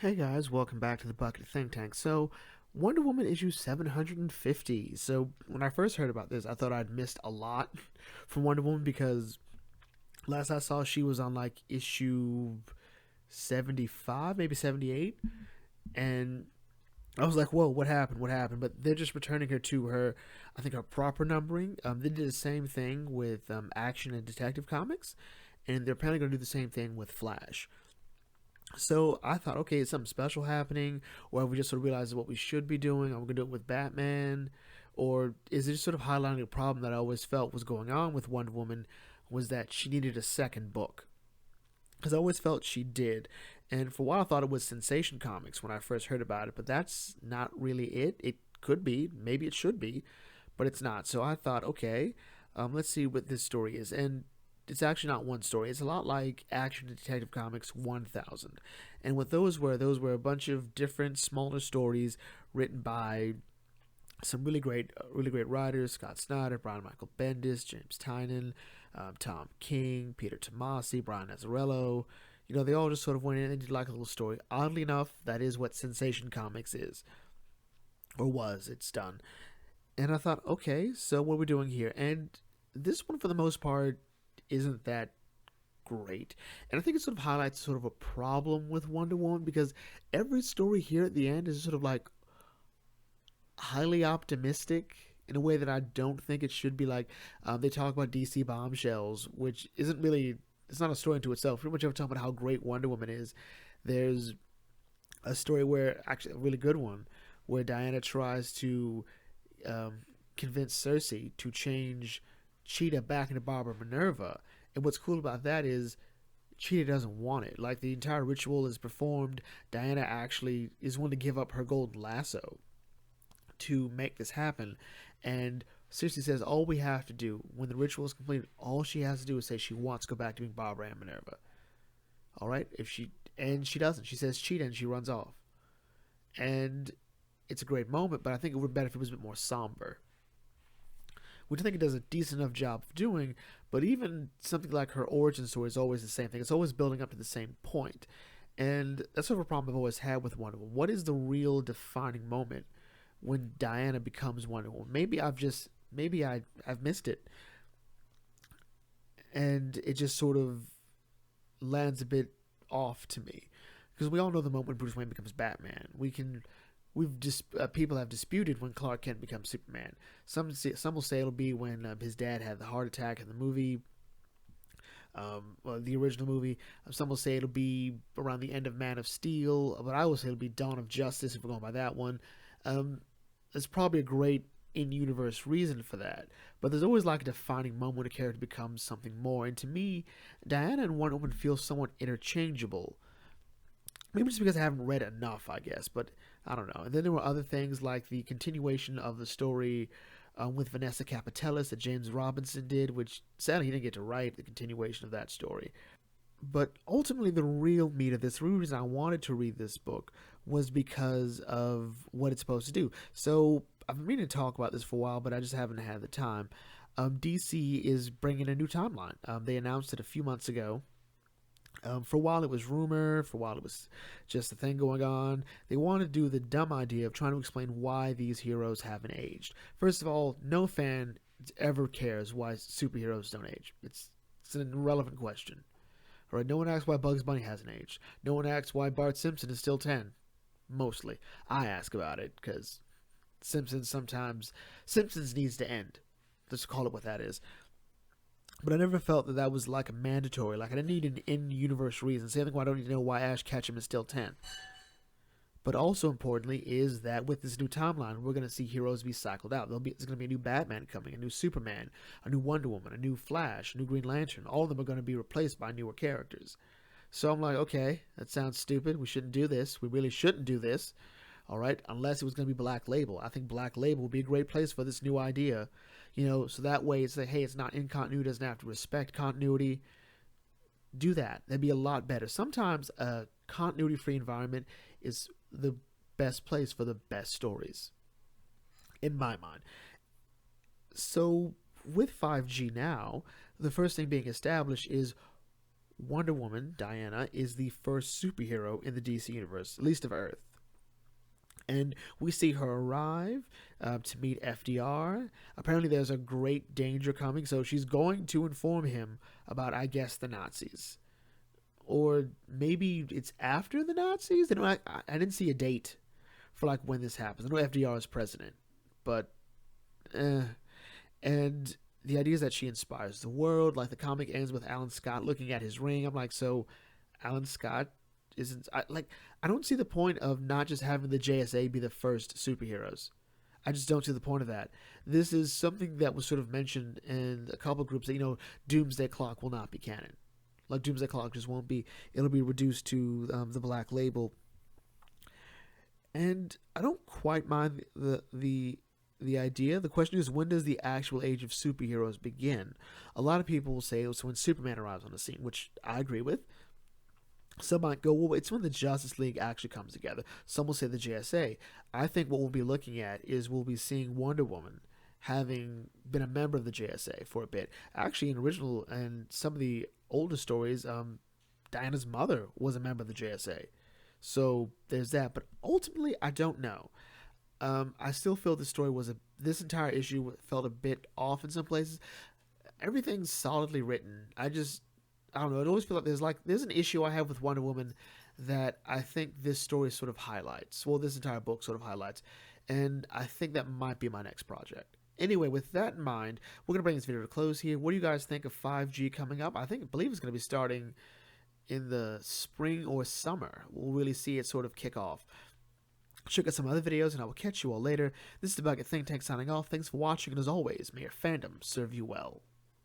Hey guys, welcome back to the Bucket Think Tank. So, Wonder Woman issue 750. So, when I first heard about this, I thought I'd missed a lot from Wonder Woman because last I saw she was on like issue 75, maybe 78. And I was like, whoa, what happened? What happened? But they're just returning her to her, I think, her proper numbering. They did the same thing with Action and Detective Comics, and they're apparently going to do the same thing with Flash. So I thought, okay, is something special happening, or have we just sort of realized what we should be doing? Are we gonna do it with Batman, or is it just sort of highlighting a problem that I always felt was going on with Wonder Woman, was that she needed a second book? Because I always felt she did, and for a while I thought it was Sensation Comics when I first heard about it, but that's not really it. It could be, maybe it should be, but it's not. So I thought, okay, let's see what this story is, and it's actually not one story. It's a lot like Action Detective Comics 1000. And what those were a bunch of different smaller stories written by some really great writers: Scott Snyder, Brian Michael Bendis, James Tynion, Tom King, Peter Tomasi, Brian Azzarello. You know, they all just sort of went in and did like a little story. Oddly enough, that is what Sensation Comics is, or was. It's done. And I thought, okay, so what are we doing here? And this one, for the most part, isn't that great. And I think it sort of highlights sort of a problem with Wonder Woman because every story here at the end is sort of like highly optimistic in a way that I don't think it should be. Like, they talk about DC bombshells, which isn't really, it's not a story into itself. Pretty much every time about how great Wonder Woman is, there's a story where, actually a really good one, where Diana tries to um, convince Cersei to change Cheetah back into Barbara Minerva. And what's cool about that is Cheetah doesn't want it. Like, the entire ritual is performed. Diana actually is willing to give up her golden lasso to make this happen. And Cersei says all we have to do when the ritual is completed, all she has to do is say she wants to go back to being Barbara and Minerva. All right, if she and she doesn't, she says Cheetah and she runs off. And it's a great moment, but I think it would be better if it was a bit more somber, which I think it does a decent enough job of doing. But even something like her origin story is always the same thing. It's always building up to the same point. And that's sort of a problem I've always had with Wonder Woman. What is the real defining moment when Diana becomes Wonder Woman? Maybe I've missed it, and it just sort of lands a bit off to me because we all know the moment when Bruce Wayne becomes Batman. People have disputed when Clark Kent becomes Superman. Some will say it'll be when his dad had the heart attack in the movie, well, the original movie. Some will say it'll be around the end of Man of Steel, but I will say it'll be Dawn of Justice if we're going by that one. Um, there's probably a great in-universe reason for that, but there's always like a defining moment when a character becomes something more. And to me, Diana and Wonder Woman feel somewhat interchangeable. Maybe just because I haven't read enough, I guess, but I don't know. And then there were other things like the continuation of the story with Vanessa Capitelis that James Robinson did, which sadly he didn't get to write the continuation of that story. But ultimately, the real meat of this, the real reason I wanted to read this book was because of what it's supposed to do. So I've been meaning to talk about this for a while, but I just haven't had the time. DC is bringing a new timeline. They announced it a few months ago. For a while it was rumor, for a while it was just a thing going on. They wanted to do the dumb idea of trying to explain why these heroes haven't aged. First of all, no fan ever cares why superheroes don't age. It's an irrelevant question. All right, no one asks why Bugs Bunny hasn't aged. No one asks why Bart Simpson is still 10. Mostly, I ask about it because Simpsons needs to end. Let's call it what that is. But I never felt that that was like a mandatory. Like, I didn't need an in-universe reason. Same thing why I don't need to know why Ash Ketchum is still 10. But also importantly is that with this new timeline, we're going to see heroes be cycled out. There's going to be a new Batman coming, a new Superman, a new Wonder Woman, a new Flash, a new Green Lantern. All of them are going to be replaced by newer characters. So I'm like, okay, that sounds stupid. We shouldn't do this. We really shouldn't do this. All right, unless it was going to be Black Label. I think Black Label would be a great place for this new idea. You know, so that way it's like, hey, it's not in continuity, doesn't have to respect continuity. Do that. That'd be a lot better. Sometimes a continuity free environment is the best place for the best stories, in my mind. So with 5G now, the first thing being established is Wonder Woman, Diana, is the first superhero in the DC universe, at least of Earth. And we see her arrive to meet FDR. Apparently, there's a great danger coming, so she's going to inform him about, I guess, the Nazis. Or maybe it's after the Nazis? I didn't see a date for like when this happens. I know FDR is president, but and the idea is that she inspires the world. Like the comic ends with Alan Scott looking at his ring. I'm like, so Alan Scott isn't I don't see the point of not just having the JSA be the first superheroes. I just don't see the point of that. This is something that was sort of mentioned in a couple of groups that Doomsday Clock will not be canon. Like Doomsday Clock just won't be. It'll be reduced to the Black Label. And I don't quite mind the idea. The question is, when does the actual age of superheroes begin? A lot of people will say it's when Superman arrives on the scene, which I agree with. Some might go, well, it's when the Justice League actually comes together. Some will say the JSA. I think what we'll be looking at is we'll be seeing Wonder Woman having been a member of the JSA for a bit. Actually, in original and some of the older stories, Diana's mother was a member of the JSA. So there's that. But ultimately, I don't know. I still feel this entire issue felt a bit off in some places. Everything's solidly written. I don't know. It always feels like there's an issue I have with Wonder Woman that I think this story sort of highlights. Well, this entire book sort of highlights, and I think that might be my next project. Anyway, with that in mind, we're gonna bring this video to a close here. What do you guys think of 5G coming up? I believe it's gonna be starting in the spring or summer. We'll really see it sort of kick off. Check out some other videos, and I will catch you all later. This is the Bucket Think Tank signing off. Thanks for watching, and as always, may your fandom serve you well.